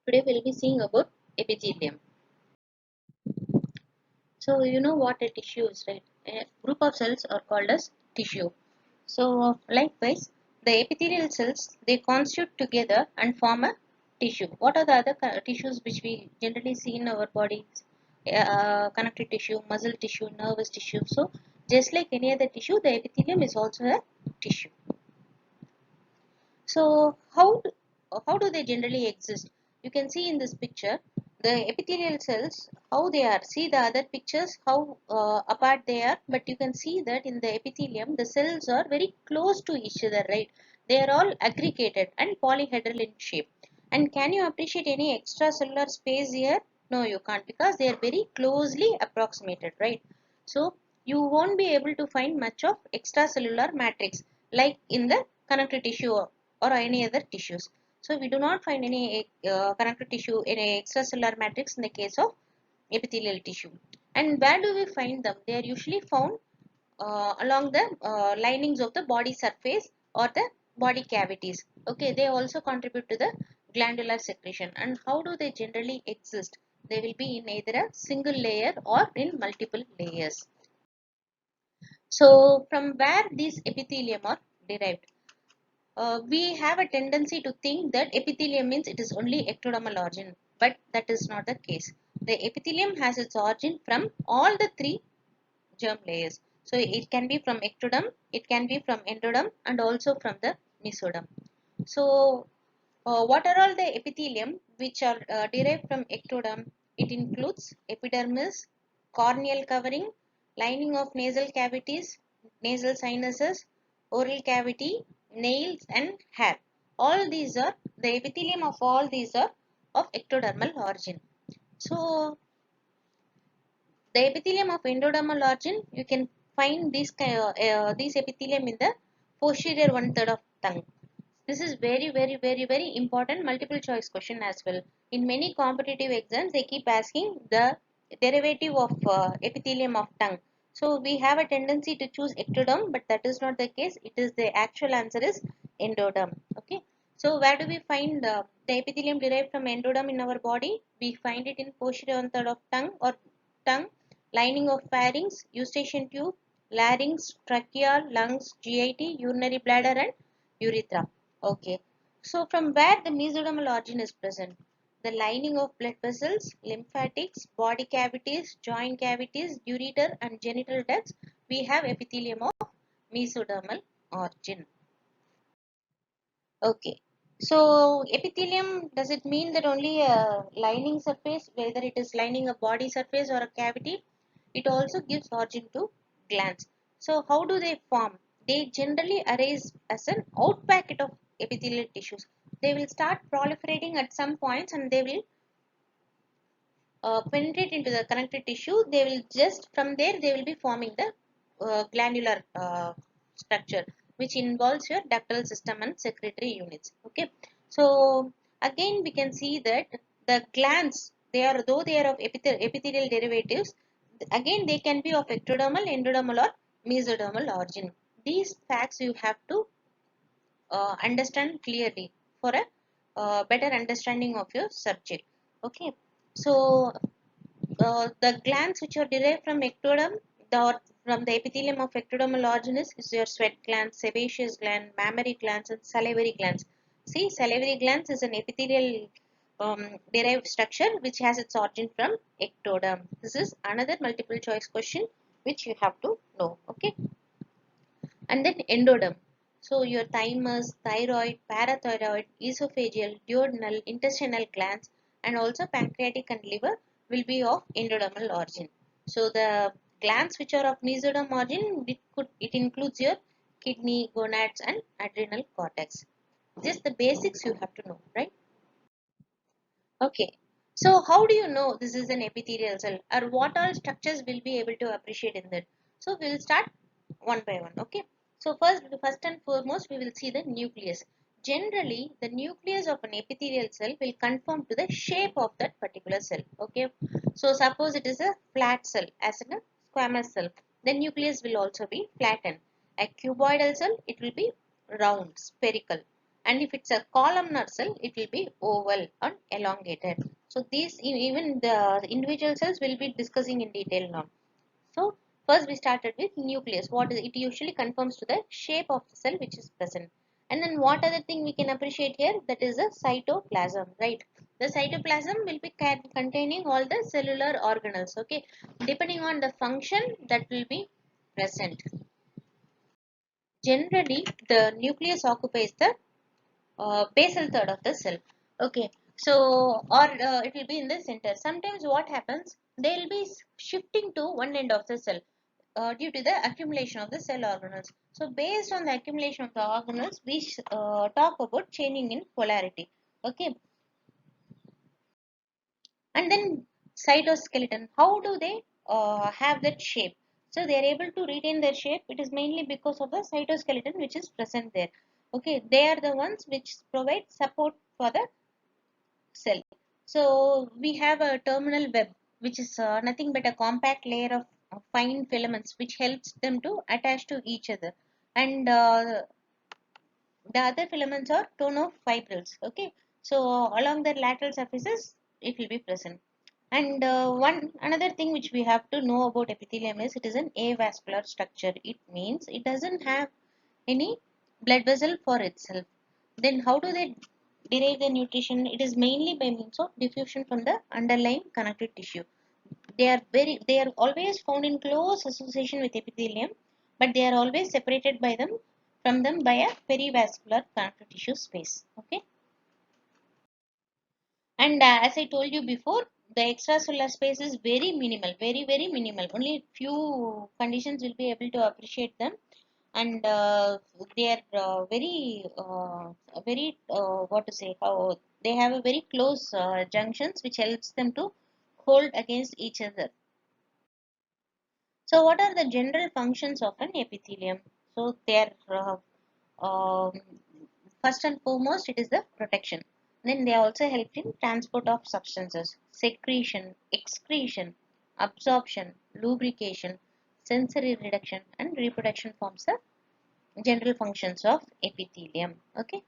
Today we'll be seeing about epithelium. So you know what a tissue is, right? A group of cells are called as tissue. So likewise, the epithelial cells they constitute together and form a tissue. What are the other tissues which we generally see in our bodies? Connective tissue, muscle tissue, nervous tissue. So just like any other tissue, the epithelium is also a tissue. So how do they generally exist? You can see in this picture the epithelial cells how they are. See the other pictures how apart they are, but you can see that in the epithelium the cells are very close to each other, right? They are all aggregated and polyhedral in shape. And can you appreciate any extracellular space here? No, you can't because they are very closely approximated, right? So you won't be able to find much of extracellular matrix like in the connective tissue or any other tissues. So we do not find any connective tissue in a extracellular matrix in the case of epithelial tissue. And where do we find them? They are usually found along the linings of the body surface or the body cavities. Okay, they also contribute to the glandular secretion. And how do they generally exist? They will be in either a single layer or in multiple layers. So from where these epithelium are derived? We have a tendency to think that epithelium means it is only ectodermal origin, but that is not the case. The epithelium has its origin from all the three germ layers. So it can be from ectoderm, it can be from endoderm, and also from the mesoderm. So what are all the epithelium which are derived from ectoderm? It includes epidermis, corneal covering, lining of nasal cavities, nasal sinuses, oral cavity, nails and hair. All these are the epithelium of all these are of ectodermal origin. So the epithelium of endodermal origin, you can find these epithelium in the posterior one third of tongue. This is very important multiple choice question as well. In many competitive exams, they keep asking the derivative of epithelium of tongue. So we have a tendency to choose ectoderm, but that is not the case. It is the actual answer is endoderm. Okay. So where do we find the epithelium derived from endoderm in our body? We find it in posterior one third of tongue or tongue, lining of pharynx, eustachian tube, larynx, trachea, lungs, GIT, urinary bladder, and urethra. Okay. So from where the mesodermal origin is present? The lining of blood vessels, lymphatics, body cavities, joint cavities, ureter and genital ducts, we have epithelium of mesodermal origin. Okay. So epithelium, does it mean that only a lining surface, whether it is lining a body surface or a cavity? It also gives origin to glands. So how do they form? They generally arise as an outpacket of epithelial tissues. They will start proliferating at some points and they will penetrate into the connective tissue. They will just from there they will be forming the glandular structure, which involves your ductal system and secretory units. Okay, so again we can see that the glands, they are though they are of epithelial derivatives, again they can be of ectodermal, endodermal or mesodermal origin. These facts you have to understand clearly for a better understanding of your subject. Okay, so the glands which are derived from ectoderm, or from the epithelium of ectodermal origin is your sweat glands, sebaceous gland, mammary glands, and salivary glands. See, salivary glands is an epithelial derived structure which has its origin from ectoderm. This is another multiple choice question which you have to know. Okay, and then endoderm. So your thymus, thyroid, parathyroid, esophageal, duodenal, intestinal glands, and also pancreatic and liver will be of endodermal origin. So the glands which are of mesoderm origin, it includes your kidney, gonads, and adrenal cortex. Just the basics you have to know, right? Okay. So how do you know this is an epithelial cell, or what all structures will be able to appreciate in that? So we will start one by one. Okay. So first and foremost, we will see the nucleus. Generally, the nucleus of an epithelial cell will conform to the shape of that particular cell. Okay. So suppose it is a flat cell, as in a squamous cell, the nucleus will also be flattened. A cuboidal cell, it will be round, spherical. and if it's a columnar cell, it will be oval and elongated. So these even the individual cells will be discussing in detail now. So first we started with nucleus. What is it? Usually conforms to the shape of the cell which is present. And then what other thing we can appreciate here? That is the cytoplasm, right? The cytoplasm will be containing all the cellular organelles. Okay, depending on the function that will be present. Generally, the nucleus occupies the basal third of the cell. Okay, so or it will be in the center. Sometimes what happens? They will be shifting to one end of the cell due to the accumulation of the cell organelles. So based on the accumulation of the organelles, we talk about changing in polarity. Okay, and then cytoskeleton. How do they have that shape? So they are able to retain their shape. It is mainly because of the cytoskeleton which is present there. Okay, they are the ones which provide support for the cell. So we have a terminal web, which is nothing but a compact layer of fine filaments which helps them to attach to each other. And the other filaments are tonofibrils. Okay, so along the lateral surfaces, it will be present. And one another thing which we have to know about epithelium is it is an avascular structure. It means it doesn't have any blood vessel for itself. Then how do they derive the nutrition? It is mainly by means of diffusion from the underlying connective tissue. They are always found in close association with epithelium, but they are always separated by them from them by a perivascular connective tissue space. Okay. And as I told you before, the extracellular space is very minimal, very minimal. Only few conditions will be able to appreciate them, and they are very what to say, how they have a very close junctions which helps them to hold against each other. So what are the general functions of an epithelium? So they are um, first and foremost it is the protection. Then they also help in transport of substances, secretion, excretion, absorption, lubrication, sensory reduction, and reproduction forms the general functions of epithelium. Okay,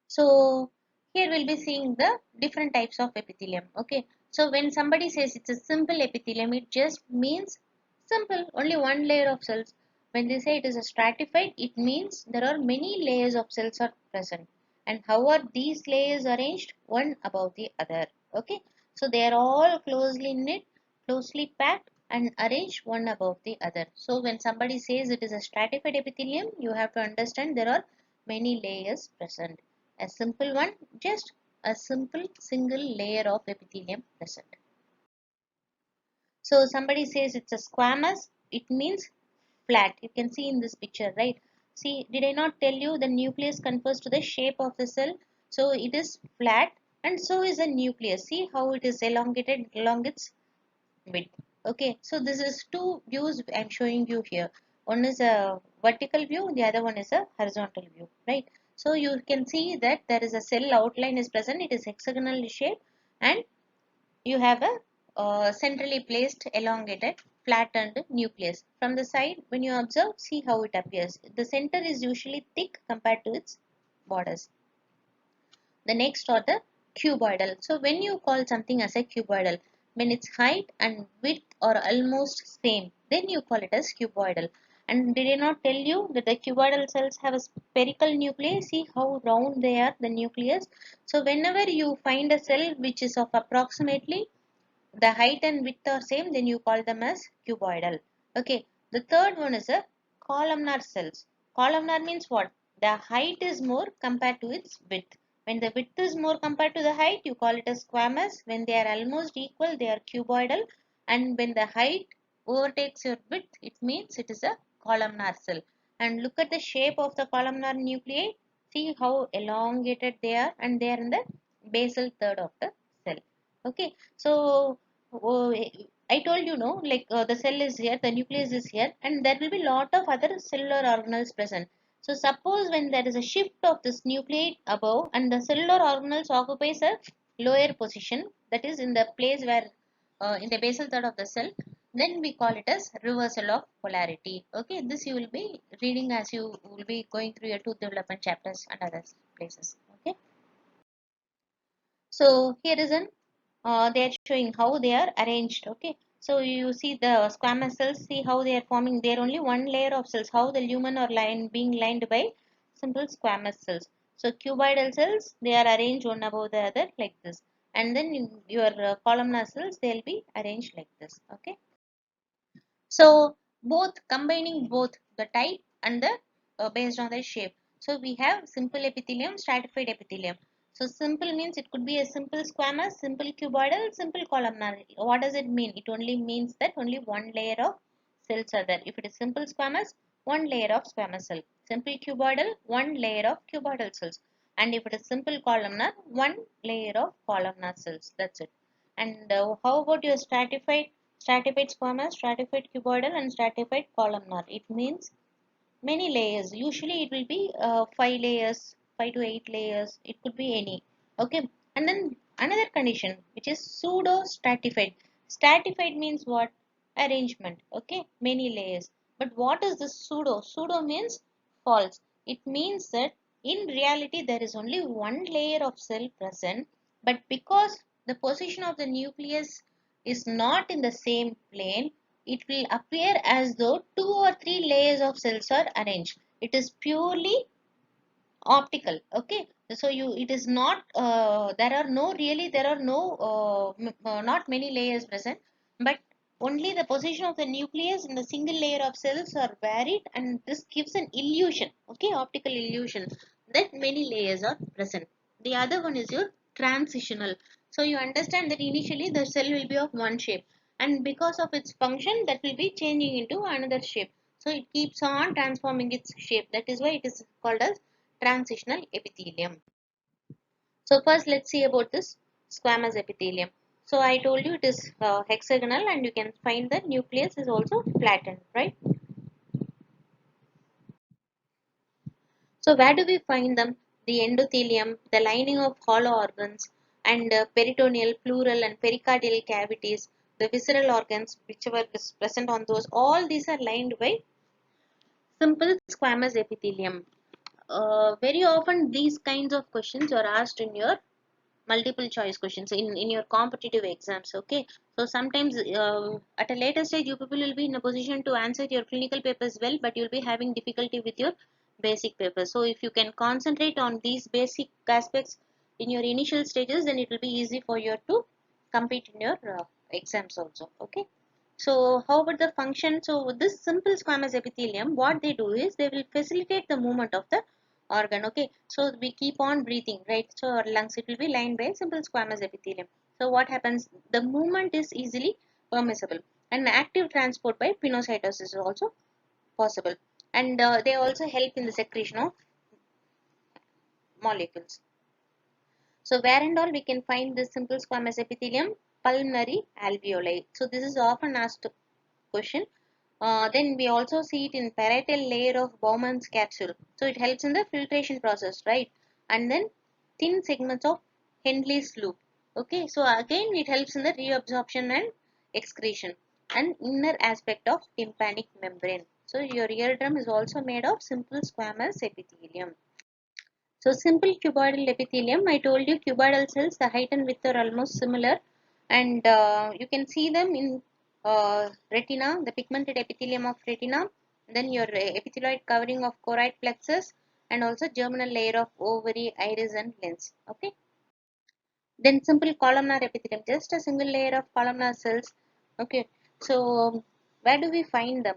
so here we'll be seeing the different types of epithelium. Okay, so when somebody says it's a simple epithelium, it just means simple, only one layer of cells. When they say it is a stratified, it means there are many layers of cells are present. And how are these layers arranged? One above the other. Okay, so they are all closely knit, closely packed, and arranged one above the other. So when somebody says it is a stratified epithelium, you have to understand there are many layers present. A simple one, just a simple single layer of epithelium present. So somebody says it's a squamous, it means flat. You can see in this picture, right? See, did I not tell you the nucleus confers to the shape of the cell? So it is flat, and so is a nucleus. See how it is elongated along its width. Okay, so this is two views I'm showing you here. One is a vertical view, the other one is a horizontal view, right? So you can see that there is a cell outline is present. It is hexagonal shape, and you have a centrally placed elongated flattened nucleus. From the side, when you observe, see how it appears. The center is usually thick compared to its borders. The next are the cuboidal. So when you call something as a cuboidal, when its height and width are almost same, then you call it as cuboidal. And did I not tell you that the cuboidal cells have a spherical nucleus? See how round they are, the nucleus. So whenever you find a cell which is of approximately the height and width are same, then you call them as cuboidal. Okay, the third one is a columnar cells. Columnar means what? The height is more compared to its width. When the width is more compared to the height, you call it as squamous. When they are almost equal, they are cuboidal. And when the height overtakes your width, it means it is a columnar cell. And look at the shape of the columnar nuclei. See how elongated they are, and they are in the basal third of the cell. Okay, so I told you no, like the cell is here, the nucleus is here, and there will be lot of other cellular organelles present. So suppose when there is a shift of this nuclei above and the cellular organelles occupies a lower position, that is in the place where in the basal third of the cell. then we call it as reversal of polarity. Okay, this you will be reading as you will be going through your tooth development chapters and other places. Okay, so here is an they are showing how they are arranged. Okay, so you see the squamous cells, see how they are forming. They are only one layer of cells. How the lumen are being lined by simple squamous cells. So cuboidal cells, they are arranged one above the other like this, and then in your columnar cells they will be arranged like this. Okay, so both combining both the type and the based on the shape. So we have simple epithelium, stratified epithelium. So simple means it could be a simple squamous, simple cuboidal, simple columnar. What does it mean? It only means that only one layer of cells are there. If it is simple squamous, one layer of squamous cell. Simple cuboidal, one layer of cuboidal cells. And if it is simple columnar, one layer of columnar cells. That's it. And how about your stratified squamous, stratified cuboidal, and stratified columnar? It means many layers. Usually it will be 5 layers, 5 to 8 layers. It could be any. Okay. And then another condition which is pseudo stratified. Stratified means what? Arrangement. Okay. Many layers. But what is this pseudo? Pseudo means false. It means that in reality there is only one layer of cell present, but because the position of the nucleus is not in the same plane, it will appear as though 2 or 3 layers of cells are arranged. It is purely optical. Okay, so you it is not there are no not many layers present, but only the position of the nucleus in the single layer of cells are varied, and this gives an illusion. Okay, optical illusion that many layers are present. The other one is your transitional. So you understand that initially the cell will be of one shape, and because of its function that will be changing into another shape. So it keeps on transforming its shape. That is why it is called as transitional epithelium. So first let's see about this squamous epithelium. So I told you it is hexagonal, and you can find the nucleus is also flattened, right? So where do we find them? The endothelium, the lining of hollow organs, and peritoneal, pleural, and pericardial cavities, the visceral organs, whichever is present on those, all these are lined by simple squamous epithelium. Very often these kinds of questions are asked in your multiple choice questions in your competitive exams. Okay, so sometimes at a later stage you people will be in a position to answer your clinical papers well, but you'll be having difficulty with your basic papers. So if you can concentrate on these basic aspects in your initial stages, then it will be easy for you to compete in your exams also. Okay, so how about the function? So this simple squamous epithelium, what they do is they will facilitate the movement of the organ. Okay, so we keep on breathing, right? So our lungs, it will be lined by simple squamous epithelium. So what happens? The movement is easily permissible, and active transport by pinocytosis is also possible, and they also help in the secretion of molecules. So where and all we can find this simple squamous epithelium? Pulmonary alveoli. So this is often asked question. Then we also see it in parietal layer of Bowman's capsule. So it helps in the filtration process, right? And then thin segments of Henle's loop. Okay, so again it helps in the reabsorption and excretion, and inner aspect of tympanic membrane. So your eardrum is also made of simple squamous epithelium. So simple cuboidal epithelium, I told you cuboidal cells, the height and width are almost similar, and you can see them in retina, the pigmented epithelium of retina, then your epithelioid covering of choroid plexus, and also germinal layer of ovary, iris, and lens. Okay. Then simple columnar epithelium, just a single layer of columnar cells. Okay. So where do we find them?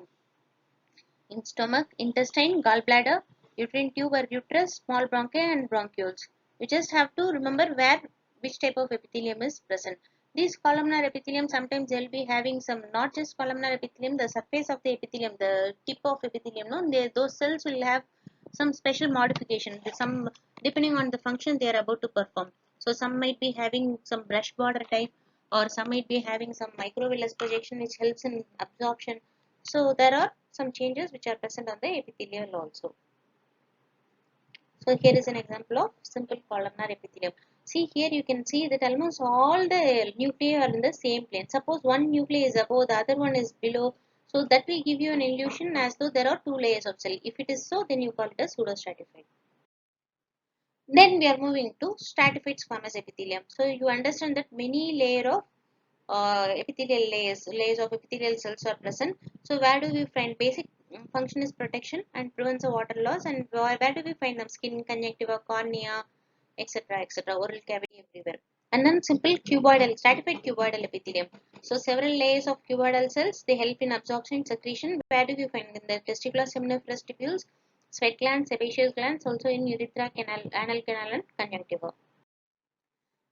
In stomach, intestine, gallbladder, uterine tube or uterus, small bronchi and bronchioles. You just have to remember where which type of epithelium is present. These columnar epithelium, sometimes they'll be having some, not just columnar epithelium, the surface of the epithelium, the tip of epithelium, no, those cells will have some special modification, some depending on the function they are about to perform. So some might be having some brush border type, or some might be having some microvillus projection which helps in absorption. So there are some changes which are present on the epithelial also. So here is an example of simple columnar epithelium. See here you can see that almost all the nuclei are in the same plane. Suppose one nuclei is above, the other one is below. So that will give you an illusion as though there are two layers of cell. If it is so, then you call it as pseudostratified. Then we are moving to stratified squamous epithelium. So you understand that many layer of epithelial layers of epithelial cells are present. So where do we find basic function is protection and prevents the water loss, and where do we find them? Skin, conjunctiva, cornea, etc., etc., oral cavity, everywhere. And then simple cuboidal, stratified cuboidal epithelium. So several layers of cuboidal cells, they help in absorption, secretion. Where do we find in the testicular seminiferous tubules, sweat glands, sebaceous glands, also in urethra, canal, anal canal, and conjunctiva.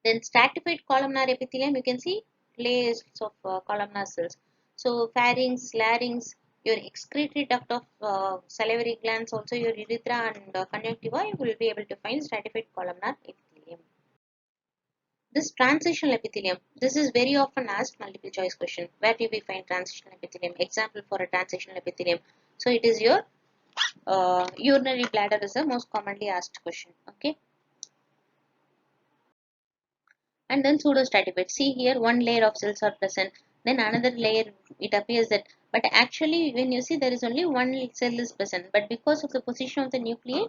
Then stratified columnar epithelium, you can see layers of columnar cells. So pharynx, larynx, your excretory duct of salivary glands, also your urethra and conjunctiva, you will be able to find stratified columnar epithelium. This transitional epithelium, this is very often asked multiple choice question. Where do we find transitional epithelium? Example for a transitional epithelium. So it is your urinary bladder is the most commonly asked question. Okay. And then pseudostratified. See here, one layer of cells are present, then another layer, it appears that, but actually when you see there is only one cell is present, but because of the position of the nuclei,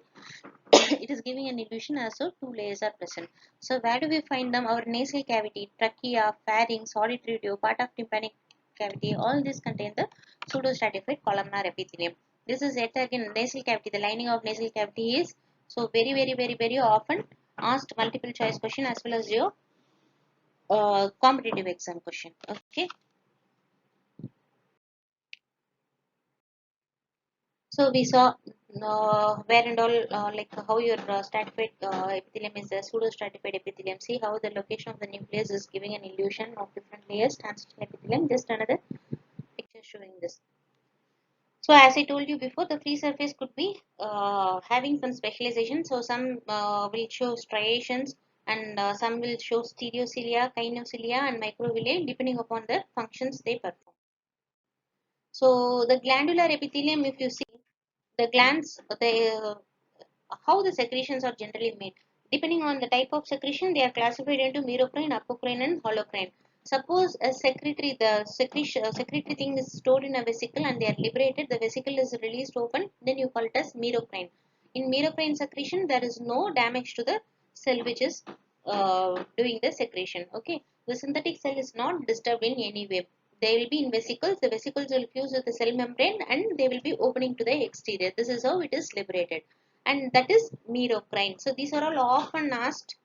it is giving an illusion as though two layers are present. So where do we find them? Our nasal cavity, trachea, pharynx, auditory tube, part of tympanic cavity, all this contain the pseudostratified columnar epithelium. This is yet again nasal cavity, the lining of nasal cavity is so very often asked multiple choice question as well as your competitive exam question. Okay, so we saw where and all like how your stratified epithelium is a pseudo stratified epithelium. See how the location of the nucleus is giving an illusion of different layers. Transition epithelium, just another picture showing this. So as I told you before, the free surface could be having some specialization. So some will show striations, and some will show stereocilia, kinocilia, and microvilli depending upon the functions they perform. So the glandular epithelium, if you see the glands, how the secretions are generally made. Depending on the type of secretion, they are classified into merocrine, apocrine, and holocrine. Suppose a secretory thing is stored in a vesicle and they are liberated, the vesicle is released open, then you call it as merocrine. In merocrine secretion, there is no damage to the cell which is doing the secretion. Okay, the synthetic cell is not disturbed in any way. They will be in vesicles. The vesicles will fuse with the cell membrane and they will be opening to the exterior. This is how it is liberated, and that is merocrine. So these are all often asked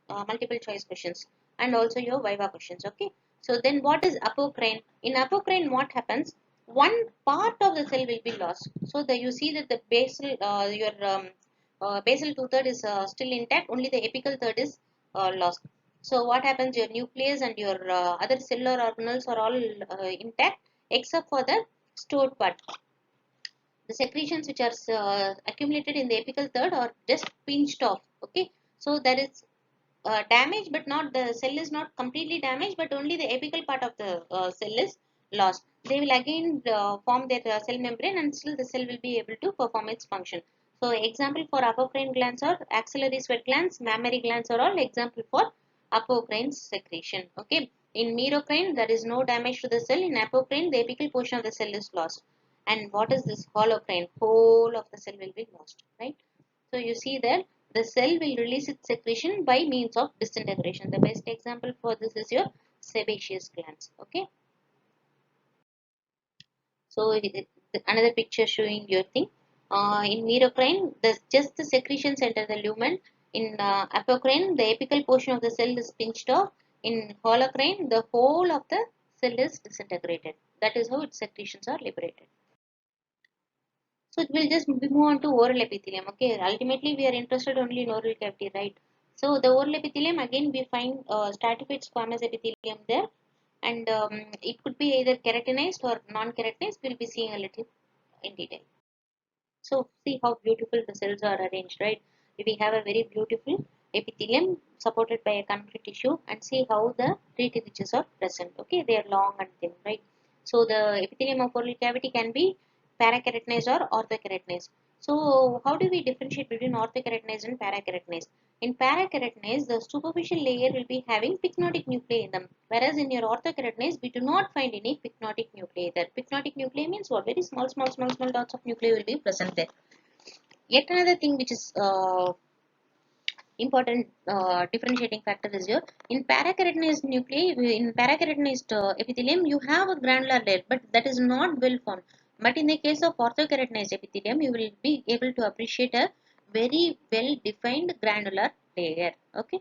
multiple choice questions and also your viva questions. Okay. So then what is apocrine? In apocrine, what happens? One part of the cell will be lost. So the you see that the basal your basal two-third is still intact. Only the apical third is lost. So what happens? Your nucleus and your other cellular organelles are all intact except for the stored part. The secretions which are accumulated in the apical third are just pinched off. Okay, so there is damage, but not the cell is not completely damaged, but only the apical part of the cell is lost. They will again form their cell membrane, and still the cell will be able to perform its function. So example for apocrine glands are axillary sweat glands, mammary glands are all example for apocrine secretion. Okay, in merocrine there is no damage to the cell. In apocrine the apical portion of the cell is lost. And what is this holocrine? Whole of the cell will be lost, right? So you see that the cell will release its secretion by means of disintegration. The best example for this is your sebaceous glands. Okay. So another picture showing your thing. In merocrine, just the secretions enter the lumen. In apocrine, the apical portion of the cell is pinched off. In holocrine, the whole of the cell is disintegrated. That is how its secretions are liberated. So it will just move on to oral epithelium. Okay, ultimately we are interested only in oral cavity, right? So the oral epithelium, again we find stratified squamous epithelium there, and it could be either keratinized or non-keratinized. We'll be seeing a little in detail. So see how beautiful the cells are arranged, right? We have a very beautiful epithelium supported by a connective tissue, and see how the three ridges are present. Okay, they are long and thin, right? So the epithelium of oral cavity can be parakeratinized or orthokeratinized. So how do we differentiate between orthokeratinized and parakeratinized? In parakeratinoids, the superficial layer will be having pycnotic nuclei in them, whereas in your orthokeratinoids, we do not find any pycnotic nuclei there. Pycnotic nuclei means what? Very small dots of nuclei will be present there. Yet another thing which is important differentiating factor is your in parakeratinoid nuclei, in parakeratinoid epithelium you have a granular layer, but that is not well formed. But in the case of orthokeratinoid epithelium, you will be able to appreciate a very well defined granular layer. Okay,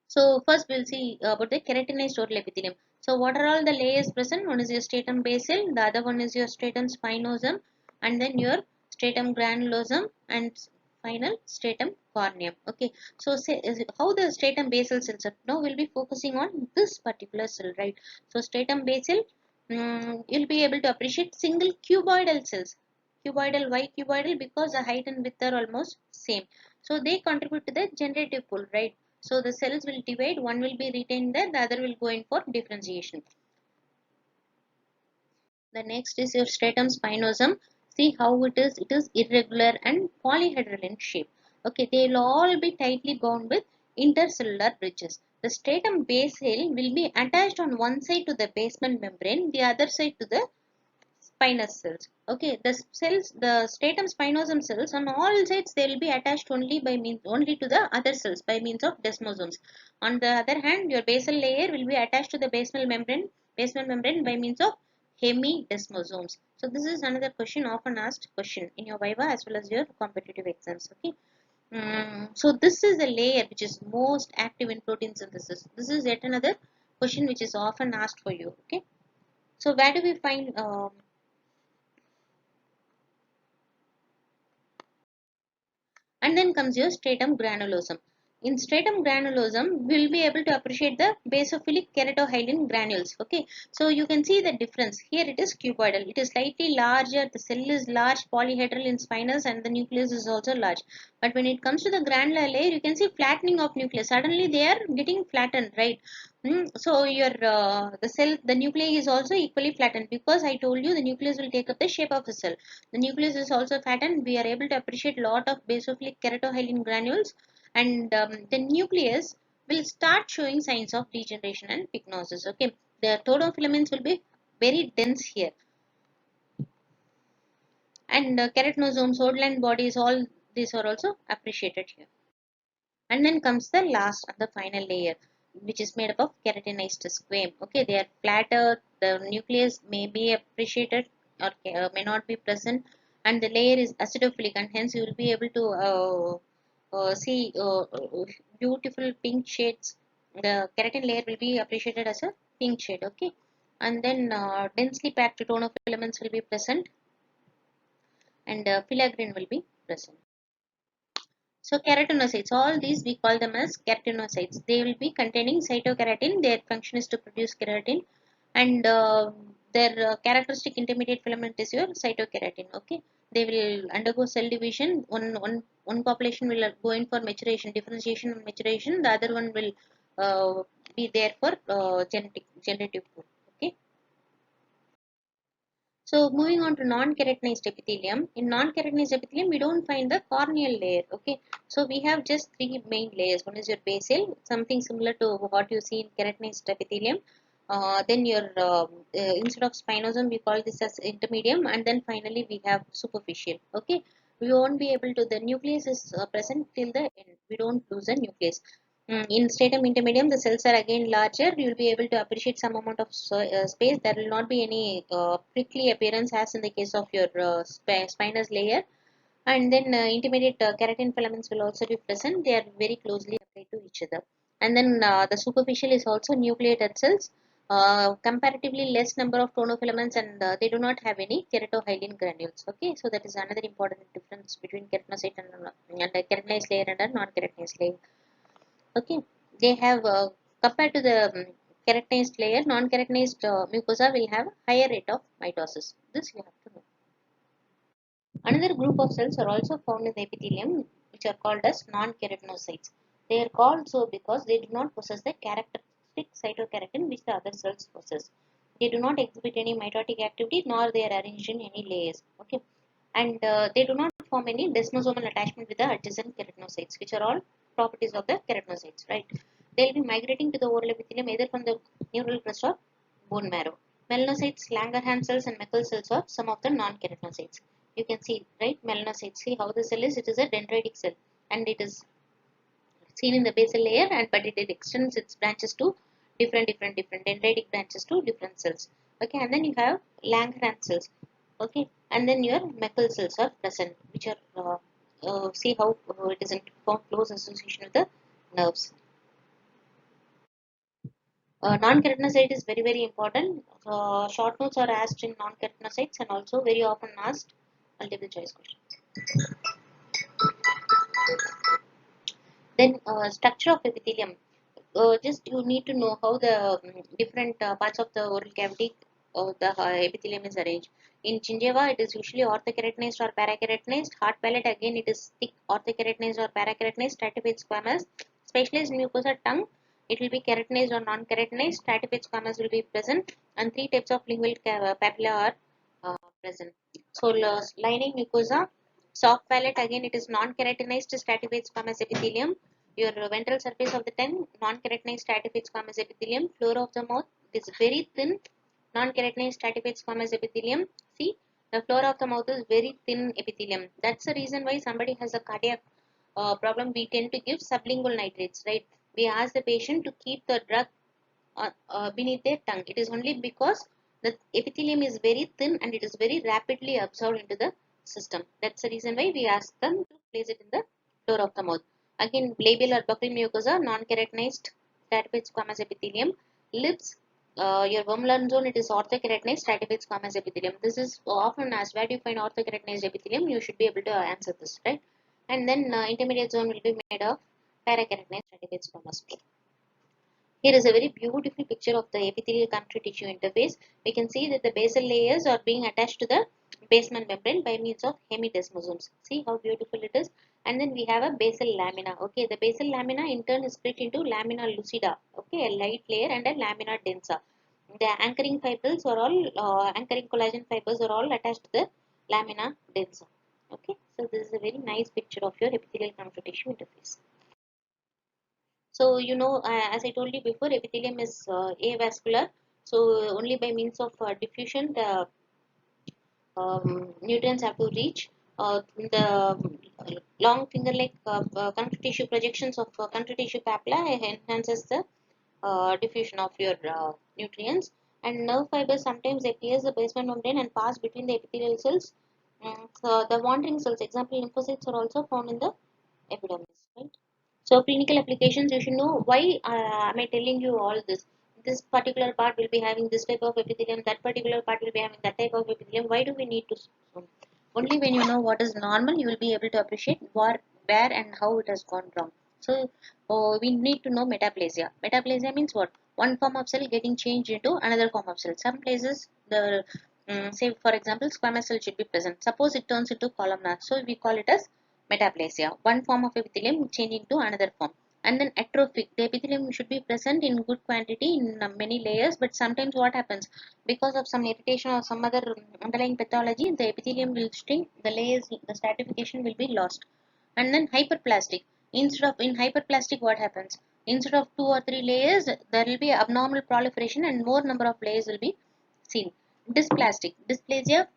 so first we'll see about the keratinized total epithelium. So what are all the layers present? One is your stratum basal, the other one is your stratum spinosum, and then your stratum granulosum, and final stratum corneum. Okay, so say, how the stratum basal cells are. Now we'll be focusing on this particular cell, right? So stratum basal, you'll be able to appreciate single cuboidal cells. Cuboidal, why cuboidal? Because the height and width are almost same. So they contribute to the generative pool, right? So the cells will divide, one will be retained there, the other will go in for differentiation. The next is your stratum spinosum. See how it is. It is irregular and polyhedral in shape. Okay, they will all be tightly bound with intercellular bridges. The stratum basal will be attached on one side to the basement membrane, the other side to the spinous cells. Okay, the cells, the stratum spinosum cells on all sides they will be attached only to the other cells by means of desmosomes. On the other hand, your basal layer will be attached to the basement membrane by means of hemidesmosomes. So this is another question, often asked question in your viva as well as your competitive exams. Okay. So this is a layer which is most active in protein synthesis. This is yet another question which is often asked for you. Okay. So where do we find and then comes your stratum granulosum. In stratum granulosum, we will be able to appreciate the basophilic keratohyalin granules. Okay, so you can see the difference. Here it is cuboidal. It is slightly larger. The cell is large, polyhedral in spinous, and the nucleus is also large. But when it comes to the granular layer, you can see flattening of nucleus. Suddenly they are getting flattened, right? So your the nuclei is also equally flattened because I told you the nucleus will take up the shape of the cell. The nucleus is also flattened. We are able to appreciate lot of basophilic keratohyalin granules, and the nucleus will start showing signs of degeneration and pycnosis. Okay, the tonofilaments will be very dense here, and keratinosomes, Hodland bodies, all these are also appreciated here. And then comes the last and the final layer, which is made up of keratinized squame. Okay, they are flatter, the nucleus may be appreciated or may not be present, and the layer is acidophilic, and hence you will be able to see beautiful pink shades. The keratin layer will be appreciated as a pink shade. Okay, and then densely packed tonofilaments will be present, and filaggrin will be present. So keratinocytes, all these we call them as keratinocytes. They will be containing cytokeratin. Their function is to produce keratin, and their characteristic intermediate filament is your cytokeratin. Okay, they will undergo cell division. One population will go in for maturation, differentiation, and maturation. The other one will be there for generative food. Okay. So moving on to non-keratinized epithelium. In non-keratinized epithelium, we don't find the corneal layer. Okay, so we have just three main layers. One is your basal, something similar to what you see in keratinized epithelium. Then your instead of spinosum, we call this as intermedium, and then finally we have superficial. Okay, we won't be able to. The nucleus is present till the end. We don't lose the nucleus. In stratum intermedium, the cells are again larger. You will be able to appreciate some amount of space. There will not be any prickly appearance as in the case of your spinous layer. And then intermediate keratin filaments will also be present. They are very closely applied to each other. And then the superficial is also nucleated cells. Comparatively less number of tonofilaments, and they do not have any keratohyalin granules. Okay, so that is another important difference between keratinocyte and a keratinized layer and a non-keratinized layer. Okay, they have compared to the keratinized layer, non-keratinized mucosa will have higher rate of mitosis. This you have to know. Another group of cells are also found in the epithelium, which are called as non-keratinocytes. They are called so because they do not possess the characteristic cytokeratin which the other cells possess. They do not exhibit any mitotic activity, nor they are arranged in any layers. Okay. and they do not form any desmosomal attachment with the adjacent keratinocytes, which are all properties of the keratinocytes, right? They will be migrating to the oral epithelium either from the neural crest or bone marrow. Melanocytes, Langerhans cells, and Meckel cells are some of the non-keratinocytes. You can see, right? Melanocytes. See how the cell is? It is a dendritic cell, and it is seen in the basal layer, and but it extends its branches to different dendritic branches to different cells. Okay, and then you have Langerhans cells. Okay, and then your Meckel cells are present, which are see how it is in close association with the nerves. Non-keratinocyte is very important. Short notes are asked in non-keratinocytes and also very often asked multiple choice questions. Then structure of epithelium. Just you need to know how the different parts of the oral cavity the epithelium is arranged. In gingiva, it is usually orthokeratinized or parakeratinized. Hard palate, again, it is thick orthokeratinized or parakeratinized. Stratified squamous. Specialized mucosa tongue, it will be keratinized or non-keratinized. Stratified squamous will be present, and three types of lingual papilla are present. So, lining mucosa, soft palate, again, it is non-keratinized stratified squamous epithelium. Your ventral surface of the tongue, non-keratinized stratified squamous epithelium. Floor of the mouth, it is very thin, non-keratinized stratified squamous epithelium. See, the floor of the mouth is very thin epithelium. That's the reason why somebody has a cardiac problem. We tend to give sublingual nitrates, right? We ask the patient to keep the drug beneath their tongue. It is only because the epithelium is very thin and it is very rapidly absorbed into the system. That's the reason why we ask them to place it in the floor of the mouth. Again, labial or buccal mucosa, non-keratinized stratified squamous epithelium. Lips, your vomeron zone, it is orthokeratinized stratified squamous epithelium. This is often asked, where do you find orthokeratinized epithelium? You should be able to answer this, right? And then intermediate zone will be made of parakeratinized stratified squamous. Here is a very beautiful picture of the epithelial connective tissue interface. We can see that the basal layers are being attached to the basement membrane by means of hemidesmosomes. See how beautiful it is. And then we have a basal lamina. Okay, the basal lamina in turn is split into lamina lucida. Okay, a light layer and a lamina densa. The anchoring fibers are all anchoring collagen fibers are all attached to the lamina densa. Okay, so this is a very nice picture of your epithelial connective tissue interface. So, as I told you before, epithelium is avascular. So, only by means of diffusion, the nutrients have to reach the long finger-like connective tissue projections of connective tissue papilla enhances the diffusion of your nutrients. And nerve fibers sometimes they pierce the basement membrane and pass between the epithelial cells. So the wandering cells, example lymphocytes, are also found in the epidermis, right? So clinical applications, you should know why am I telling you all this. This particular part will be having this type of epithelium, that particular part will be having that type of epithelium. Why do we need to? Only when you know what is normal, you will be able to appreciate where and how it has gone wrong. So we need to know metaplasia. Metaplasia means what? One form of cell getting changed into another form of cell. Some places the say for example squamous cell should be present. Suppose it turns into columnar, so we call it as metaplasia. One form of epithelium changing to another form. And then atrophic, the epithelium should be present in good quantity in many layers, but sometimes what happens, because of some irritation or some other underlying pathology, the epithelium will shrink, the layers, the stratification will be lost. And then hyperplastic, instead of in hyperplastic what happens, instead of 2 or 3 layers there will be abnormal proliferation and more number of layers will be seen. Dysplastic, dysplasia,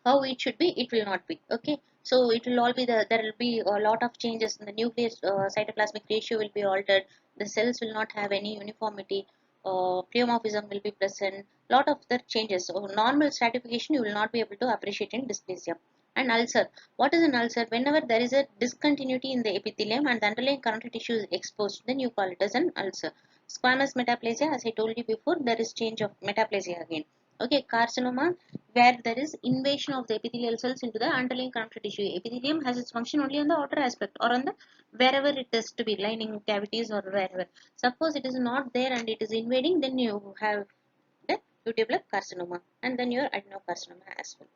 how it should be, it will not be. Okay, so it will all be there will be a lot of changes in the nucleus, cytoplasmic ratio will be altered, the cells will not have any uniformity, pleomorphism will be present, lot of the changes. So normal stratification you will not be able to appreciate in dysplasia. And ulcer, what is an ulcer? Whenever there is a discontinuity in the epithelium and the underlying connective tissue is exposed, then you call it as an ulcer. Squamous metaplasia, as I told you before, there is change of metaplasia again. Okay, carcinoma, where there is invasion of the epithelial cells into the underlying connective tissue. Epithelium has its function only on the outer aspect or on the wherever it is to be, lining cavities or wherever. Suppose it is not there and it is invading, then you have the you develop carcinoma and then your adenocarcinoma as well.